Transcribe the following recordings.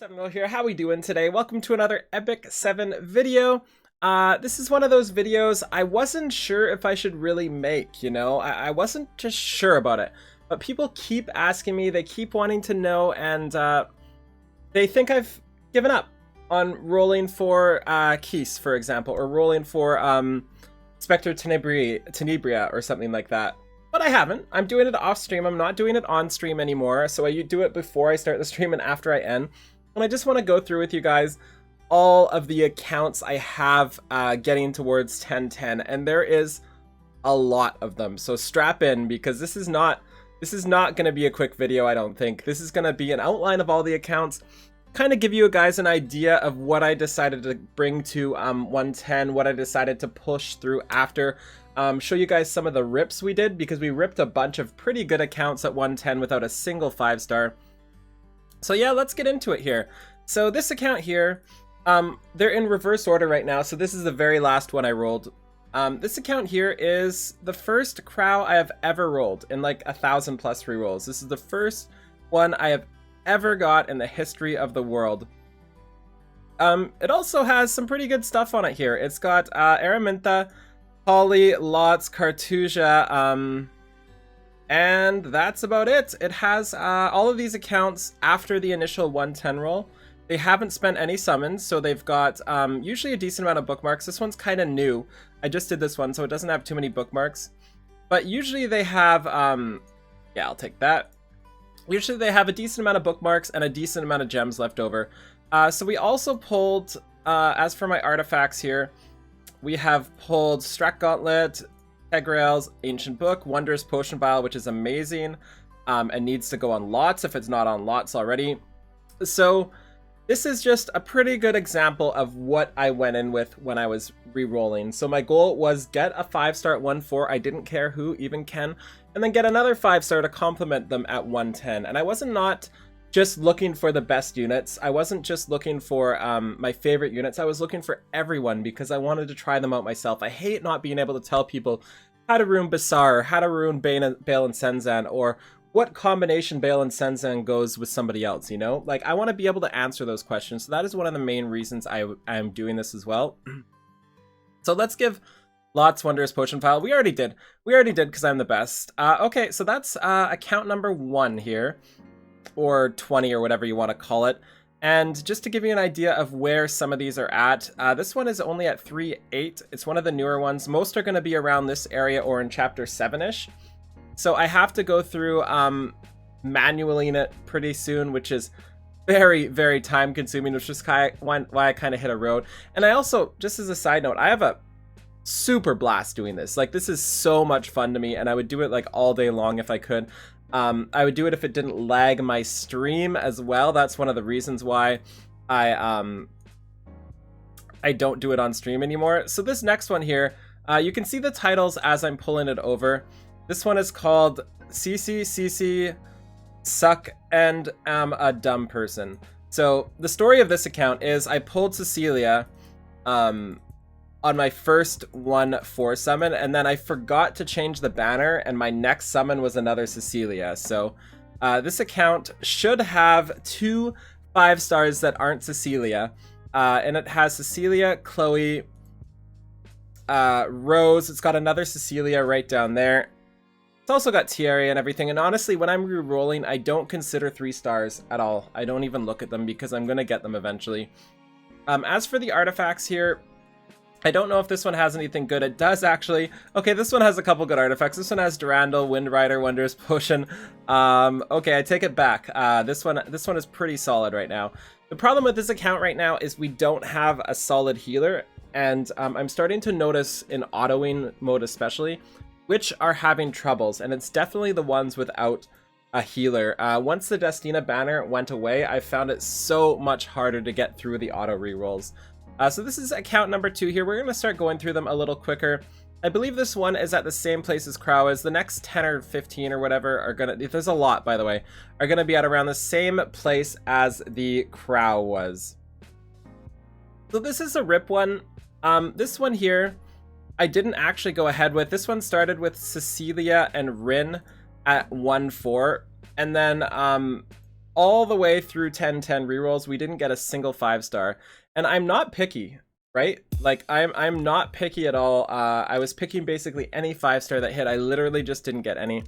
Dominiel here. How we doing today? Welcome to another Epic 7 video. This is one of those videos I wasn't sure if I should really make, you know? I wasn't just sure about it. But people keep asking me, they keep wanting to know, and they think I've given up on rolling for Kise, for example, or rolling for Spectre Tenebria or something like that. But I haven't. I'm doing it off stream. I'm not doing it on stream anymore. So I do it before I start the stream and after I end. And I just want to go through with you guys all of the accounts I have getting towards 1010. And there is a lot of them. So strap in, because this is not going to be a quick video, I don't think. This is going to be an outline of all the accounts. Kind of give you guys an idea of what I decided to bring to 110, what I decided to push through after. Show you guys some of the rips we did, because we ripped a bunch of pretty good accounts at 110 without a single 5-star. So yeah, let's get into it here. So this account here, they're in reverse order right now, so this is the very last one I rolled. This account here is the first Krau I have ever rolled in like 1,000+ rerolls. This is the first one I have ever got in the history of the world. It also has some pretty good stuff on it here. It's got Araminta, Holly, Lots, Cartusia, and that's about it. It has all of these accounts after the initial 110 roll. They haven't spent any summons, so they've got usually a decent amount of bookmarks. This one's kind of new. I just did this one, so it doesn't have too many bookmarks. But usually they have, yeah, I'll take that. Usually they have a decent amount of bookmarks and a decent amount of gems left over. So we also pulled, as for my artifacts here, we have pulled Strack Gauntlet, Tegrails, Ancient Book, Wondrous Potion Baal, which is amazing, and needs to go on lots if it's not on lots already. So this is just a pretty good example of what I went in with when I was re-rolling. So my goal was get a 5-star at 1-4, I didn't care who, even Ken, and then get another 5-star to complement them at 110. And I wasn't not just looking for the best units. I wasn't just looking for my favorite units. I was looking for everyone because I wanted to try them out myself. I hate not being able to tell people how to ruin Basar, how to ruin Baal and Senzan, or what combination Baal and Senzan goes with somebody else, you know? Like, I want to be able to answer those questions. So that is one of the main reasons I am doing this as well. So let's give Lots Wondrous Potion File. We already did because I'm the best. Okay, so that's account number 1 here, or 20 or whatever you want to call it. And just to give you an idea of where some of these are at, this one is only at 3.8. It's one of the newer ones. Most are going to be around this area or in chapter 7-ish. So I have to go through manually it pretty soon, which is very, very time consuming, which is why I kind of hit a road. And I also, just as a side note, I have a super blast doing this. Like, this is so much fun to me, and I would do it like all day long if I could. I would do it if it didn't lag my stream as well. That's one of the reasons why I don't do it on stream anymore. So this next one here, you can see the titles as I'm pulling it over. This one is called CC Suck and Am a Dumb Person. So the story of this account is I pulled Cecilia on my first 1-4 summon, and then I forgot to change the banner, and my next summon was another Cecilia. So this account should have 2 5-stars that aren't Cecilia, and it has Cecilia, Chloe, Rose. It's got another Cecilia right down there. It's also got Thierry and everything, and honestly, when I'm re-rolling, I don't consider 3 stars at all. I don't even look at them because I'm going to get them eventually. As for the artifacts here, I don't know if this one has anything good. It does actually. Okay, this one has a couple good artifacts. This one has Durandal, Wind Rider, Wondrous Potion. Okay, I take it back. This one is pretty solid right now. The problem with this account right now is we don't have a solid healer, and I'm starting to notice in autoing mode especially, which are having troubles, and it's definitely the ones without a healer. Once the Destina banner went away, I found it so much harder to get through the auto rerolls. So this is account number 2 here. We're going to start going through them a little quicker. I believe this one is at the same place as Krau is. The next 10 or 15 or whatever are going to, there's a lot by the way, are going to be at around the same place as the Krau was. So this is a rip one. This one here, I didn't actually go ahead with. This one started with Cecilia and Rin at 1-4, and then all the way through 10-10 rerolls, we didn't get a single 5-star. And I'm not picky, right? Like, I'm not picky at all. I was picking basically any 5-star that hit. I literally just didn't get any.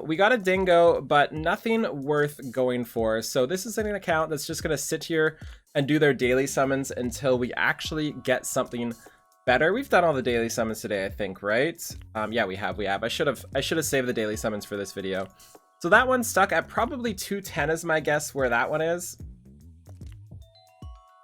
We got a dingo, but nothing worth going for. So this is an account that's just gonna sit here and do their daily summons until we actually get something better. We've done all the daily summons today, I think, right? Yeah, we have. I should have saved the daily summons for this video. So that one's stuck at probably 210 is my guess where that one is.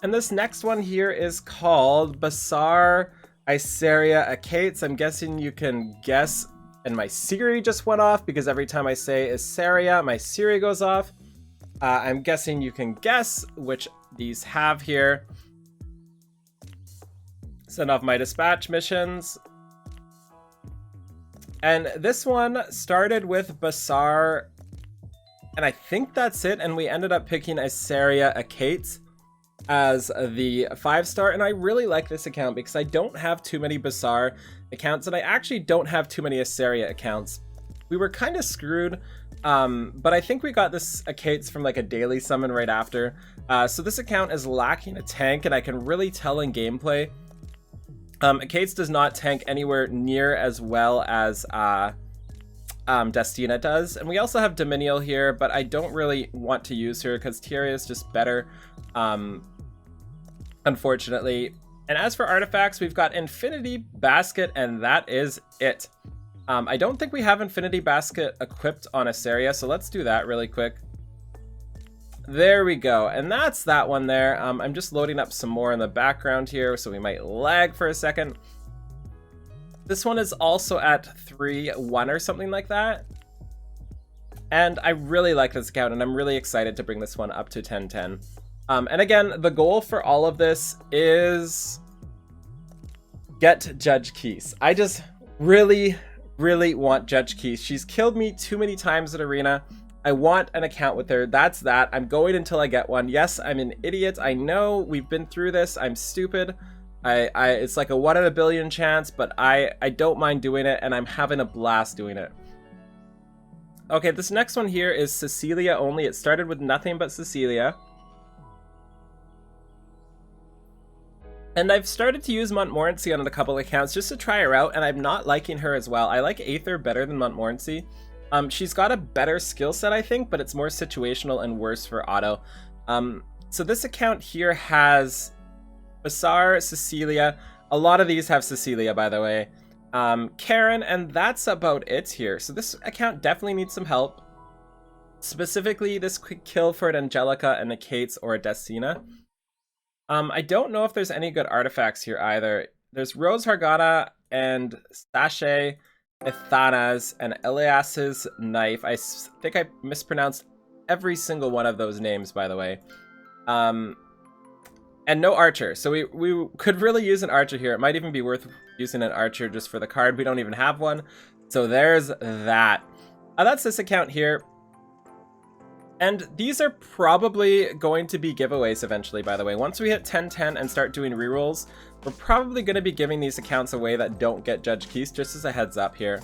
And this next one here is called Basar, Iseria, Akates. I'm guessing you can guess. And my Siri just went off because every time I say Iseria, my Siri goes off. I'm guessing you can guess which these have here. Send off my dispatch missions. And this one started with Basar, and I think that's it. And we ended up picking Iseria Akates as the 5-star. And I really like this account because I don't have too many Basar accounts, and I actually don't have too many Iseria accounts. We were kind of screwed, but I think we got this Akates from like a daily summon right after. So this account is lacking a tank, and I can really tell in gameplay. Akates does not tank anywhere near as well as Destina does. And we also have Dominiel here, but I don't really want to use her because Tierra is just better, unfortunately. And as for artifacts, we've got Infinity Basket, and that is it. I don't think we have Infinity Basket equipped on Iseria, so let's do that really quick. There we go, and that's that one there. I'm just loading up some more in the background here, so we might lag for a second. This one is also at 3-1 or something like that. And I really like this account, and I'm really excited to bring this one up to 10-10. And again, the goal for all of this is get Judge Kise. I just really want Judge Kise. She's killed me too many times at Arena. I want an account with her. That's that. I'm going until I get one. Yes, I'm an idiot. I know we've been through this. I'm stupid. It's like a 1 in a billion chance, but I don't mind doing it, and I'm having a blast doing it. Okay, this next one here is Cecilia only. It started with nothing but Cecilia. And I've started to use Montmorency on a couple accounts just to try her out, and I'm not liking her as well. I like Aether better than Montmorency. She's got a better skill set, I think, but it's more situational and worse for auto. So this account here has Basar, Cecilia. A lot of these have Cecilia, by the way. Karen, and that's about it here. So this account definitely needs some help. Specifically, this quick kill for an Angelica, an Akates, or a Destina. I don't know if there's any good artifacts here either. There's Rose Hargana and Sashay, Ithana's, and Elias's knife. I think I mispronounced every single one of those names, by the way. And no archer. So we could really use an archer here. It might even be worth using an archer just for the card. We don't even have one. So there's that. That's this account here. And these are probably going to be giveaways eventually, by the way. Once we hit 10-10 and start doing rerolls, we're probably going to be giving these accounts away that don't get Judge Kise, just as a heads up here.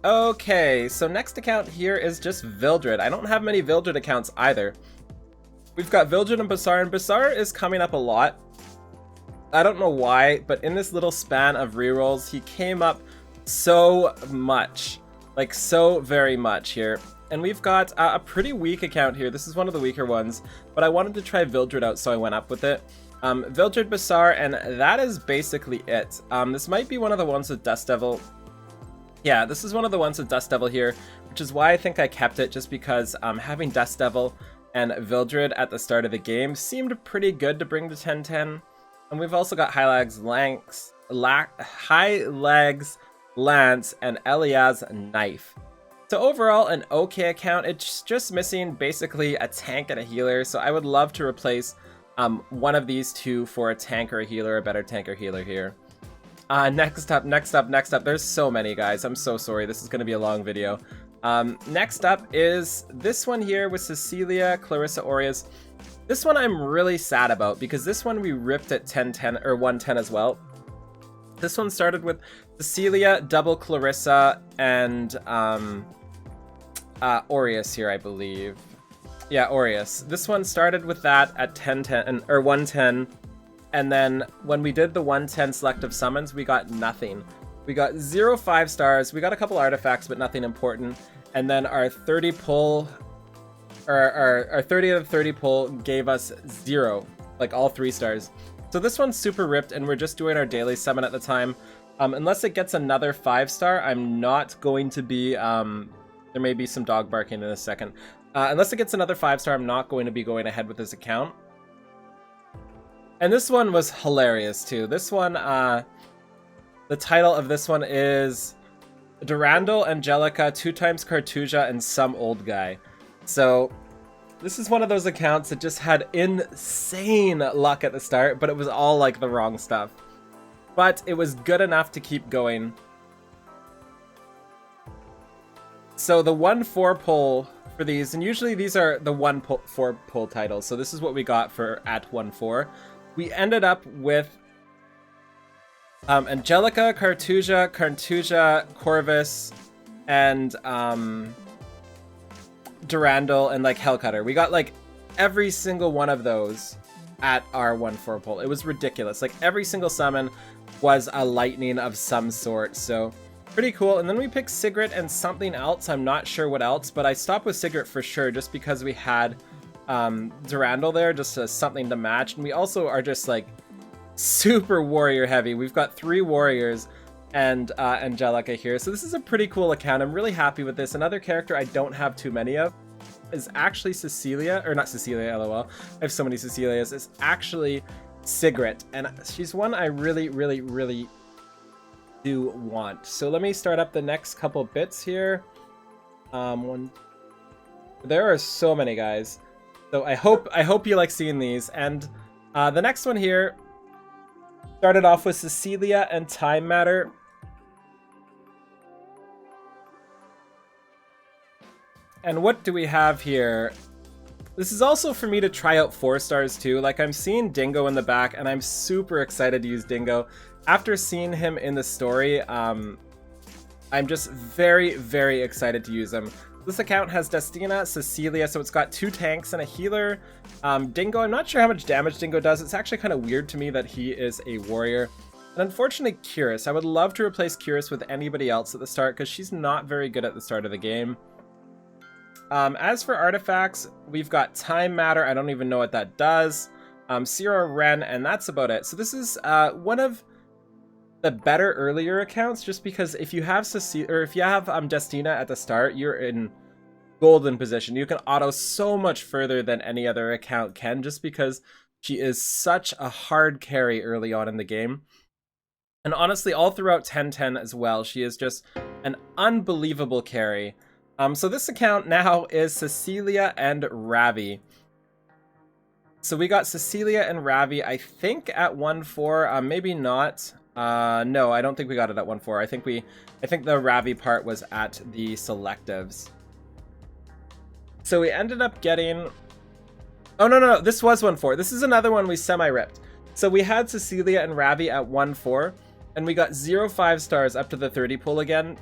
Okay, so next account here is just Vildred. I don't have many Vildred accounts either. We've got Vildred and Basar is coming up a lot. I don't know why, but in this little span of rerolls, he came up so much. Like, so very much here. And we've got a pretty weak account here. This is one of the weaker ones, but I wanted to try Vildred out, so I went up with it. Vildred, Basar, and that is basically it. This might be one of the ones with Dust Devil. Yeah, this is one of the ones with Dust Devil here, which is why I think I kept it, just because having Dust Devil and Vildred at the start of the game seemed pretty good to bring to 10-10. And we've also got High Legs, Lance, and Elias knife. So overall, an okay account. It's just missing basically a tank and a healer. So I would love to replace one of these two for a tank or a healer, a better tank or healer here. Next up. There's so many, guys. I'm so sorry. This is going to be a long video. Next up is this one here with Cecilia, Clarissa, Aureus. This one I'm really sad about because this one we ripped at 10-10 or 110 as well. This one started with Cecilia, double Clarissa, and Aureus here, I believe. Yeah, Aureus. This one started with that at 1010 or 110, and then when we did the 110 selective summons, we got nothing. We got 0 5-stars. We got a couple artifacts, but nothing important. And then our 30 pull, or our 30 out of 30 pull gave us 0, like all 3 stars. So this one's super ripped, and we're just doing our daily summon at the time. Unless it gets another 5-star, I'm not going to be. There may be some dog barking in a second. Unless it gets another 5-star, I'm not going to be going ahead with this account. And this one was hilarious too. This one, the title of this one is Durandal, Angelica, 2x Cartuja, and some old guy. So this is one of those accounts that just had insane luck at the start, but it was all like the wrong stuff. But it was good enough to keep going. So the 1-4 pull for these, and usually these are the 1-4 pull titles. So this is what we got for at 1-4. We ended up with Angelica, Cartuja, Corvus, and Durandal, and like Hellcutter. We got like every single one of those at our 1-4 pull. It was ridiculous. Like every single summon was a lightning of some sort. So pretty cool. And then we picked Sigret and something else. I'm not sure what else, but I stopped with Sigret for sure just because we had Durandal there, just as something to match. And we also are just like super warrior heavy. We've got 3 warriors and Angelica here. So this is a pretty cool account. I'm really happy with this. Another character I don't have too many of is actually Cecilia, or not Cecilia, lol. I have so many Cecilias. It's actually Sigret, and she's one I really do want. So let me start up the next couple bits here. There are so many, guys. So I hope you like seeing these. And the next one here started off with Cecilia and Time Matter. And what do we have here? This is also for me to try out 4-stars too. Like, I'm seeing Dingo in the back, and I'm super excited to use Dingo. After seeing him in the story, I'm just very excited to use him. This account has Destina, Cecilia, so it's got 2 tanks and a healer. Dingo, I'm not sure how much damage Dingo does. It's actually kind of weird to me that he is a warrior. And unfortunately, Curus. I would love to replace Curus with anybody else at the start, because she's not very good at the start of the game. As for artifacts, we've got Time Matter. I don't even know what that does. Sierra Wren, and that's about it. So this is one of the better earlier accounts, just because if you have Cecilia, or if you have Destina at the start, you're in golden position. You can auto so much further than any other account can, just because she is such a hard carry early on in the game. And honestly, all throughout 1010 as well, she is just an unbelievable carry. So this account now is Cecilia and Ravi. So we got Cecilia and Ravi, I think at 1-4, maybe not. No, I don't think we got it at 1-4. I think the Ravi part was at the selectives. So we ended up getting... Oh, no, this was 1-4. This is another one we semi-ripped. So we had Cecilia and Ravi at 1-4, and we got 0 5-stars up to the 30 pull again.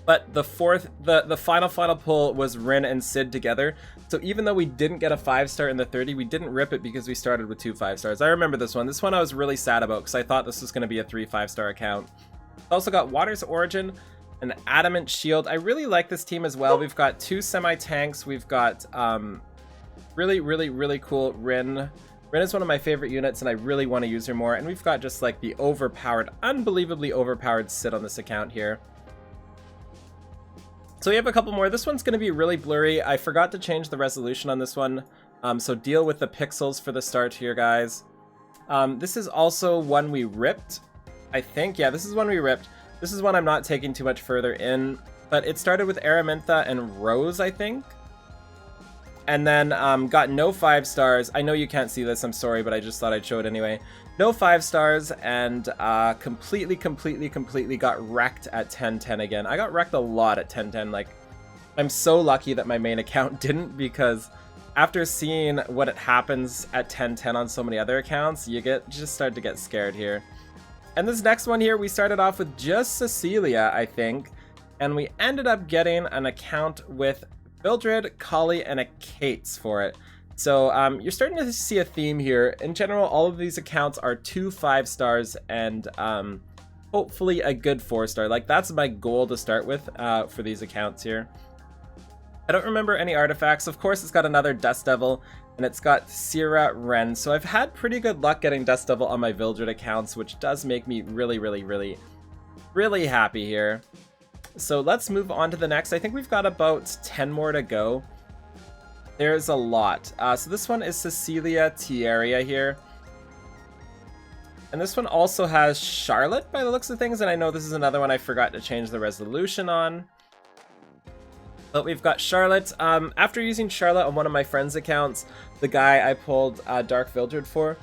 But the final pull was Rin and Sid together. So even though we didn't get a 5-star in the 30, we didn't rip it because we started with 2 5-stars. I remember this one. This one I was really sad about because I thought this was going to be a 3 5-star account. Also got Water's Origin, an Adamant Shield. I really like this team as well. We've got 2 semi-tanks. We've got really cool Rin. Rin is one of my favorite units, and I really want to use her more. And we've got just like the overpowered, unbelievably overpowered Sid on this account here. So we have a couple more. This one's going to be really blurry. I forgot to change the resolution on this one, so deal with the pixels for the start here, guys. This is also one we ripped, I think. Yeah, this is one we ripped. This is one I'm not taking too much further in, but it started with Araminta and Rose, I think. And then got no 5-stars. I know you can't see this, I'm sorry, but I just thought I'd show it anyway. No 5-stars, and completely got wrecked at 1010 again. I got wrecked a lot at 1010. Like, I'm so lucky that my main account didn't, because after seeing what it happens at 1010 on so many other accounts, you just start to get scared here. And this next one here, we started off with just Cecilia, I think. and we ended up getting an account with Vildred, Kali, and a Kate's for it. So you're starting to see a theme here. In general, all of these accounts are 2 5-stars and hopefully a good 4-star. Like, that's my goal to start with for these accounts here. I don't remember any artifacts. Of course, it's got another Dust Devil, and it's got Sierra Wren. So I've had pretty good luck getting Dust Devil on my Vildred accounts, which does make me really, really, really, really happy here. So let's move on to the next. I think we've got about 10 more to go. There's a lot. So this one is Cecilia Tieria here. And this one also has Charlotte by the looks of things. And I know this is another one I forgot to change the resolution on. But we've got Charlotte. After using Charlotte on one of my friend's accounts, the guy I pulled Dark Vildred for,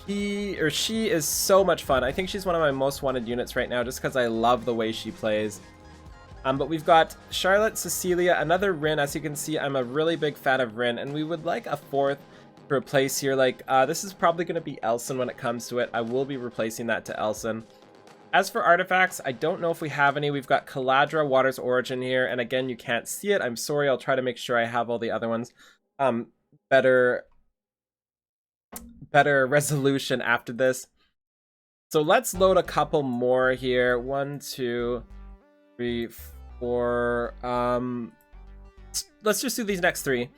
he or she is so much fun. I think she's one of my most wanted units right now just because I love the way she plays. But we've got Charlotte, Cecilia, another Rin. As you can see, I'm a really big fan of Rin, and we would like a 4th to replace here. Like, this is probably going to be Elson when it comes to it. I will be replacing that to Elson. As for artifacts, I don't know if we have any. We've got Caladra, Water's Origin here, and again, you can't see it. I'm sorry. I'll try to make sure I have all the other ones. Better resolution after this. So let's load a couple more here. 1, 2, 3, 4. Let's just do these next 3.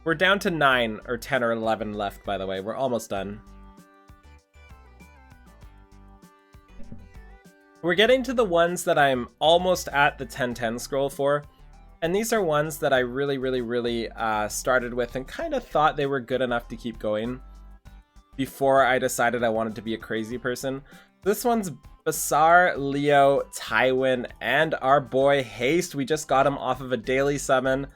We're down to 9 or 10 or 11 left, by the way. We're almost done. We're getting to the ones that I'm almost at the 10-10 scroll for. And these are ones that I really, really, really started with and kind of thought they were good enough to keep going before I decided I wanted to be a crazy person. This one's Basar, Leo, Tywin, and our boy Haste. We just got him off of a daily summon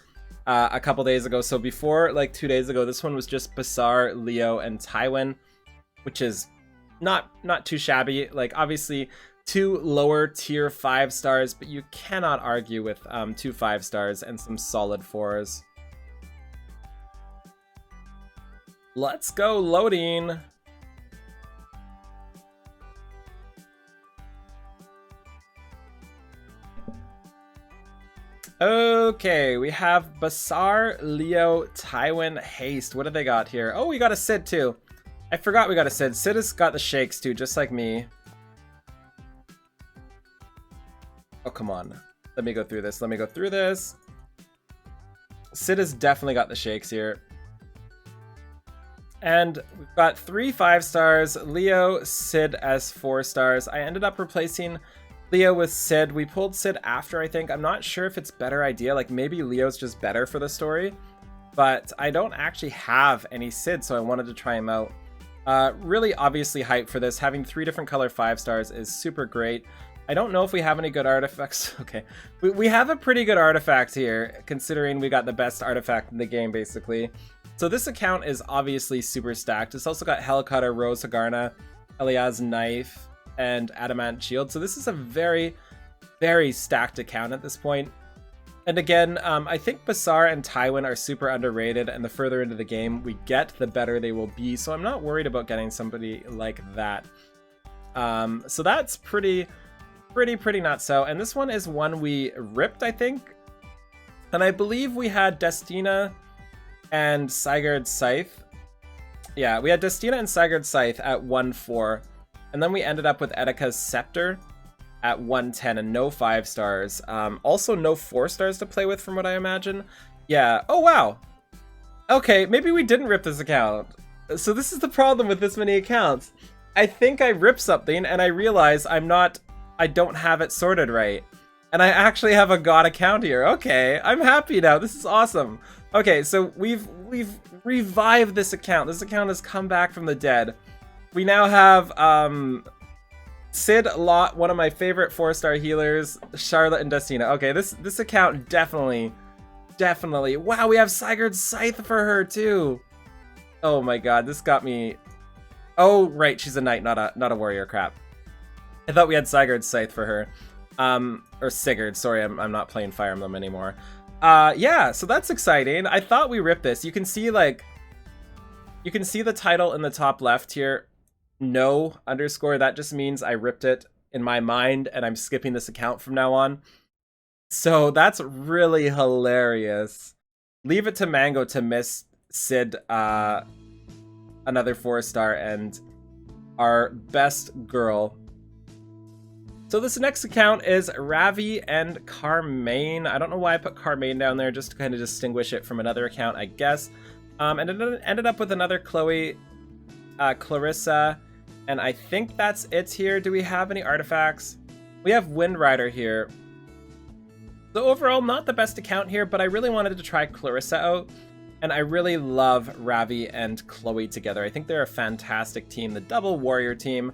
a couple days ago. So before, like 2 days ago, this one was just Basar, Leo, and Tywin, which is not too shabby. Like, obviously 2 lower tier 5-stars, but you cannot argue with 2 5-stars and some solid 4s. Let's go loading. Okay, we have Basar, Leo, Tywin, Haste. What do they got here? Oh, we got a Sid too. I forgot we got a Sid. Sid has got the shakes too, just like me. Oh, come on. Let me go through this. Let me go through this. Sid has definitely got the shakes here. And we've got 3 5-stars, Leo, Sid as 4-stars. I ended up replacing Leo with Sid. We pulled Sid after, I think. I'm not sure if it's a better idea. Like, maybe Leo's just better for the story. But I don't actually have any Sid, so I wanted to try him out. Really obviously hyped for this. Having 3 different color 5-stars is super great. I don't know if we have any good artifacts. Okay. We have a pretty good artifact here, considering we got the best artifact in the game, basically. So this account is obviously super stacked. It's also got Hellcutter, Rose Hagarna, Elias Knife, and Adamant Shield. So this is a very, very stacked account at this point. And again, I think Basar and Tywin are super underrated, and the further into the game we get, the better they will be. So I'm not worried about getting somebody like that. So that's pretty not so. And this one is one we ripped, I think. And I believe we had Destina and Sigurd's Scythe. Yeah, we had Destina and Sigurd's Scythe at 1-4. And then we ended up with Etika's Scepter at 110 and no 5-stars. Also no 4-stars to play with from what I imagine. Yeah. Oh, wow. Okay, maybe we didn't rip this account. So this is the problem with this many accounts. I think I ripped something and I realize I don't have it sorted right. And I actually have a god account here. Okay, I'm happy now. This is awesome. Okay, so we've revived this account. This account has come back from the dead. We now have Sid, Lot, one of my favorite 4-star healers, Charlotte, and Destina. Okay, this account definitely. Wow, we have Sigurd's Scythe for her too. Oh my god, this got me. Oh right, she's a knight, not a warrior. Crap. I thought we had Sigurd's Scythe for her. Or Sigurd. Sorry, I'm not playing Fire Emblem anymore. Yeah, so that's exciting. I thought we ripped this. You can see the title in the top left here. No _ that just means I ripped it. in my mind, and I'm skipping this account from now on. So that's really hilarious. Leave it to Mango to miss Sid another 4-star and our best girl. So this next account is Ravi and Carmaine. I don't know why I put Carmaine down there, just to kind of distinguish it from another account, I guess. And it ended up with another Chloe, Clarissa, and I think that's it here. Do we have any artifacts? We have Wind Rider here. So overall, not the best account here, but I really wanted to try Clarissa out, and I really love Ravi and Chloe together. I think they're a fantastic team, the double warrior team.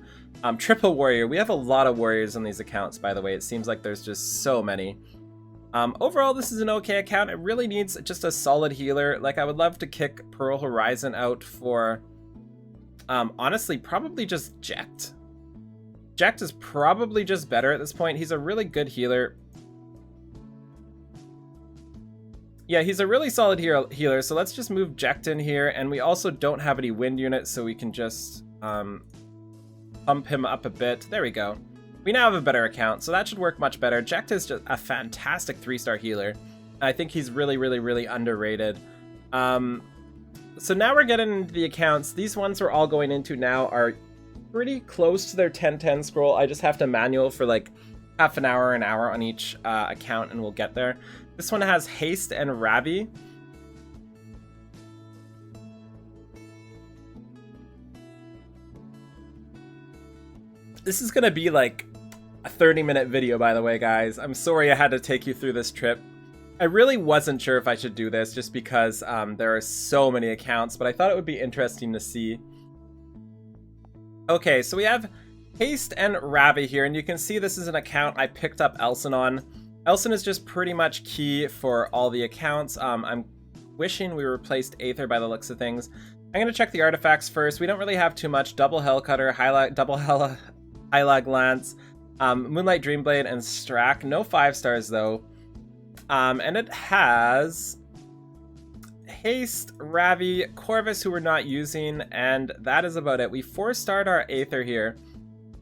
Triple warrior. We have a lot of warriors on these accounts, by the way. It seems like there's just so many. Overall, this is an okay account. It really needs just a solid healer. Like, I would love to kick Pearl Horizon out for, honestly, probably just Jecht. Jecht is probably just better at this point. He's a really good healer. Yeah, he's a really solid healer, so let's just move Jecht in here. And we also don't have any wind units, so we can just pump him up a bit. There we go. We now have a better account, so that should work much better. Jecht is just a fantastic 3-star healer. I think he's really, really, really underrated. So now we're getting into the accounts. These ones we're all going into now are pretty close to their 10-10 scroll. I just have to manual for like half an hour on each account, and we'll get there. This one has Haste and Ravi. This is gonna be like a 30-minute video, by the way, guys. I'm sorry I had to take you through this trip. I really wasn't sure if I should do this just because there are so many accounts, but I thought it would be interesting to see. Okay, so we have Haste and Ravi here, and you can see this is an account I picked up Elson on. Elson is just pretty much key for all the accounts. I'm wishing we replaced Aether by the looks of things. I'm going to check the artifacts first. We don't really have too much. Double Hellcutter, double Highlag Lance, Moonlight Dreamblade, and Strack. No 5-stars though. And it has Haste, Ravi, Corvus, who we're not using, and that is about it. We 4-starred our Aether here.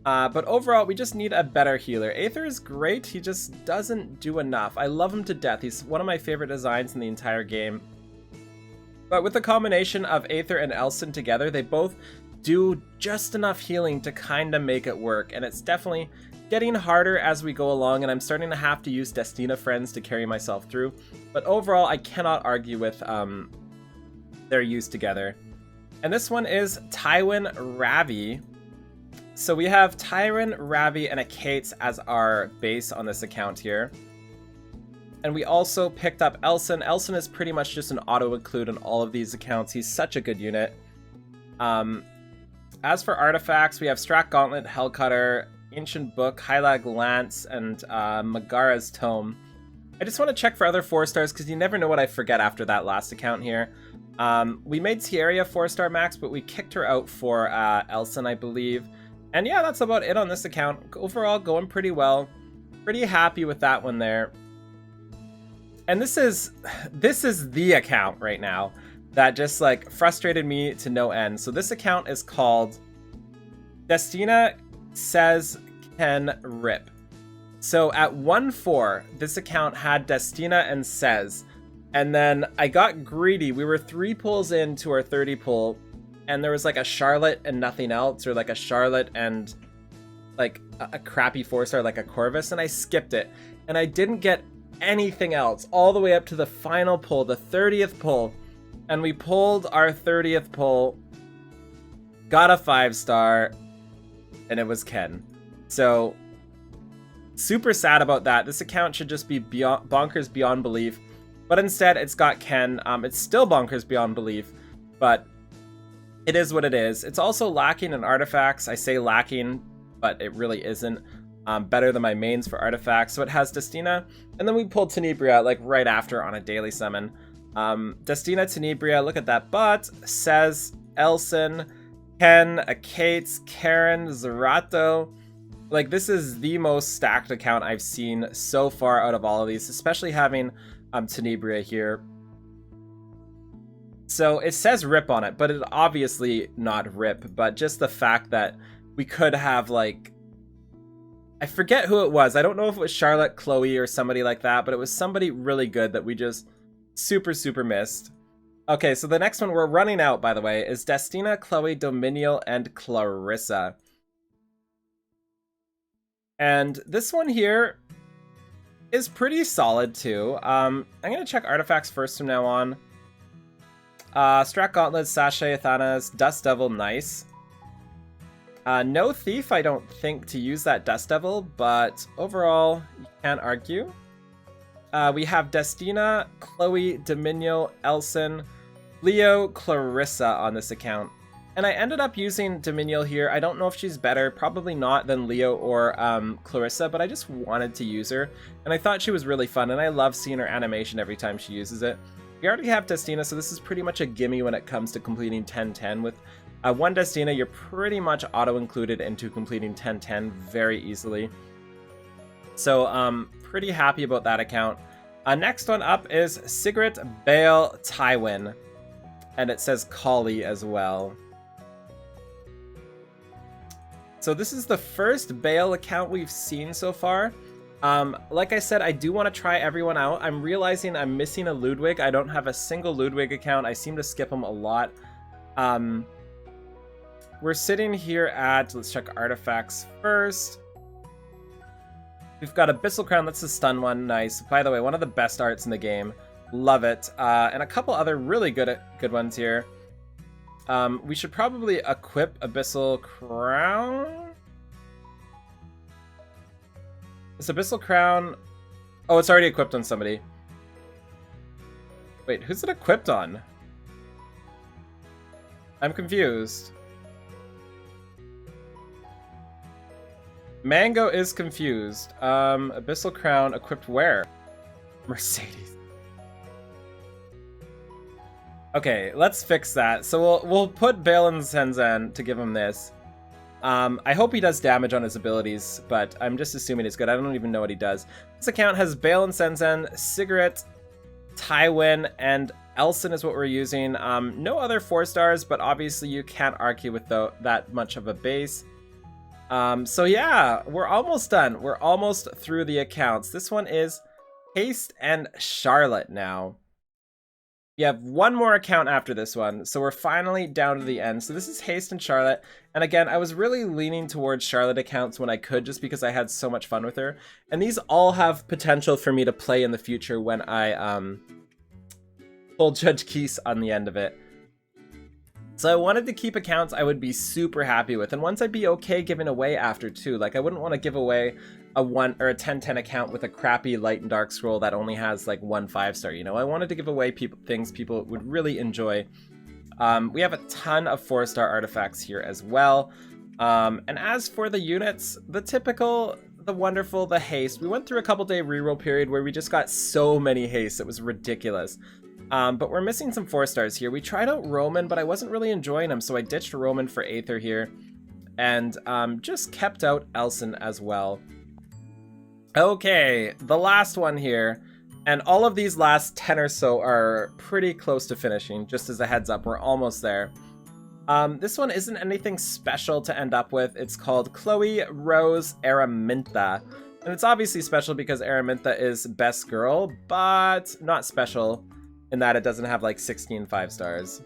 But overall, we just need a better healer. Aether is great, he just doesn't do enough. I love him to death. He's one of my favorite designs in the entire game. But with the combination of Aether and Elson together, they both do just enough healing to kind of make it work. And it's definitely getting harder as we go along, and I'm starting to have to use Destina friends to carry myself through. But overall, I cannot argue with their use together. And this one is Tywin, Ravi. So we have Tywin, Ravi, and a Kates as our base on this account here. And we also picked up Elson. Elson is pretty much just an auto-include on all of these accounts. He's such a good unit. As for artifacts, we have Strack Gauntlet, Hellcutter, Ancient Book, Highlag Lance, and Megara's Tome. I just want to check for other 4-stars because you never know what I forget after that last account here. We made Tierra 4-star max, but we kicked her out for Elson, I believe. And yeah, that's about it on this account. Overall, going pretty well. Pretty happy with that one there. And this is the account right now that just like frustrated me to no end. So this account is called Destina Says Can Rip. So at 1-4, this account had Destina and Says. And then I got greedy. We were 3 pulls into our 30 pull, and there was like a Charlotte and nothing else, or like a Charlotte and like a crappy 4-star like a Corvus, and I skipped it. And I didn't get anything else all the way up to the final pull, the 30th pull. And we pulled our 30th pull, got a 5-star, and it was Ken. So super sad about that. This account should just be bonkers beyond belief. But instead, it's got Ken. It's still bonkers beyond belief, but it is what it is. It's also lacking in artifacts. I say lacking, but it really isn't. Better than my mains for artifacts. So it has Destina, and then we pulled Tenebria like right after on a daily summon. Destina, Tenebria, look at that bot. Says Elson, Ken, Akates, Karen, Zerato. Like, this is the most stacked account I've seen so far out of all of these, especially having Tenebria here. So it says rip on it, but it's obviously not rip, but just the fact that we could have like I forget who it was. I don't know if it was Charlotte, Chloe, or somebody like that, but it was somebody really good that we just super missed. Okay, so the next one we're running out, by the way, is Destina, Chloe, Dominiel, and Clarissa. And this one here is pretty solid too. I'm gonna check artifacts first from now on. Strat Gauntlet, Sachet, Athanas, Dust Devil, nice. No Thief, I don't think, to use that Dust Devil, but overall, you can't argue. We have Destina, Chloe, Dominiel, Elson, Leo, Clarissa on this account. And I ended up using Dominiel here. I don't know if she's better, probably not, than Leo or Clarissa, but I just wanted to use her. And I thought she was really fun, and I love seeing her animation every time she uses it. We already have Destina, so this is pretty much a gimme when it comes to completing 10-10. With one Destina, you're pretty much auto-included into completing 10-10 very easily. So pretty happy about that account. Next one up is Sigret, Baal, Tywin. And it says Kali as well. So this is the first Baal account we've seen so far. Like I said, I do want to try everyone out. I'm realizing I'm missing a Ludwig. I don't have a single Ludwig account. I seem to skip them a lot. We're sitting here at, let's check artifacts first. We've got Abyssal Crown, that's the stun one, nice. By the way, one of the best arts in the game. Love it. And a couple other really good ones here. We should probably equip Abyssal Crown. Is Abyssal Crown... Oh, it's already equipped on somebody. Wait, who's it equipped on? I'm confused. Mango is confused. Abyssal Crown equipped where? Mercedes. Okay, let's fix that. So we'll put Baal and Senzan to give him this. I hope he does damage on his abilities, but I'm just assuming it's good. I don't even know what he does. This account has Baal and Senzan, Sigret, Tywin, and Elson is what we're using. No other 4-stars, but obviously you can't argue with that much of a base. So yeah, we're almost done. We're almost through the accounts. This one is Haste and Charlotte now. You have one more account after this one, so we're finally down to the end. So this is Haste and Charlotte, and again, I was really leaning towards Charlotte accounts when I could, just because I had so much fun with her. And these all have potential for me to play in the future when I pull Judge Kise on the end of it. So I wanted to keep accounts I would be super happy with, and ones I'd be okay giving away after too. Like, I wouldn't want to give away a 1 or a 10-10 account with a crappy light and dark scroll that only has like 1 5-star, you know? I wanted to give away things people would really enjoy. We have a ton of 4-star artifacts here as well. And as for the units, the typical, the wonderful, the haste. We went through a couple day reroll period where we just got so many haste, it was ridiculous. But we're missing some 4-stars here. We tried out Roman, but I wasn't really enjoying him, so I ditched Roman for Aether here. And just kept out Elson as well. Okay, the last one here. And all of these last 10 or so are pretty close to finishing, just as a heads up, we're almost there. This one isn't anything special to end up with. It's called Chloe Rose Araminta. And it's obviously special because Araminta is best girl, but not special in that it doesn't have like 16 5-stars.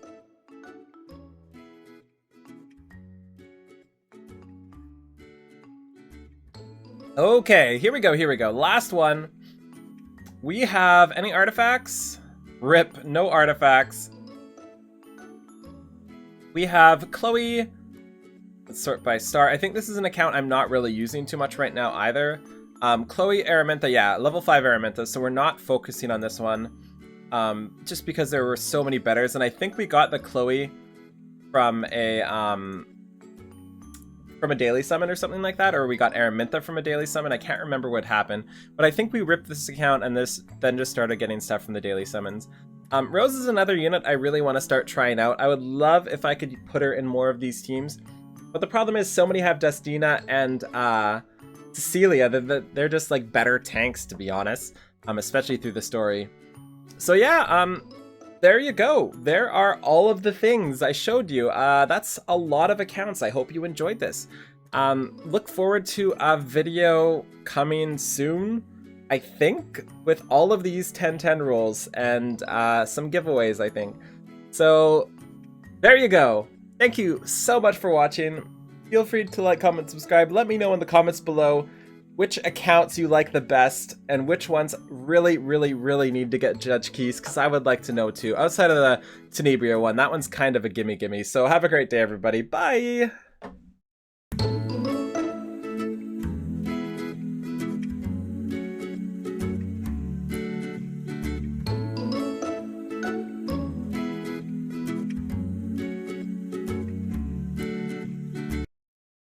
Okay, here we go. Last one. We have any artifacts? Rip, no artifacts. We have Chloe. Let's sort by star. I think this is an account I'm not really using too much right now either. Chloe Araminta, yeah, level 5 Araminta, so we're not focusing on this one. Just because there were so many betters, and I think we got the Chloe from a daily summon or something like that, or we got Araminta from a daily summon. I can't remember what happened, but I think we ripped this account and then just started getting stuff from the daily summons. Rose is another unit I really want to start trying out. I would love if I could put her in more of these teams, but the problem is so many have Destina and Cecilia. They're just like better tanks, to be honest, especially through the story. So yeah, there you go. There are all of the things I showed you. That's a lot of accounts. I hope you enjoyed this. Look forward to a video coming soon, I think, with all of these 10-10 rules and some giveaways, I think. So there you go. Thank you so much for watching. Feel free to like, comment, subscribe. Let me know in the comments below which accounts you like the best and which ones really, really, really need to get judge keys, because I would like to know too. Outside of the Tenebria one, that one's kind of a gimme. So have a great day, everybody. Bye!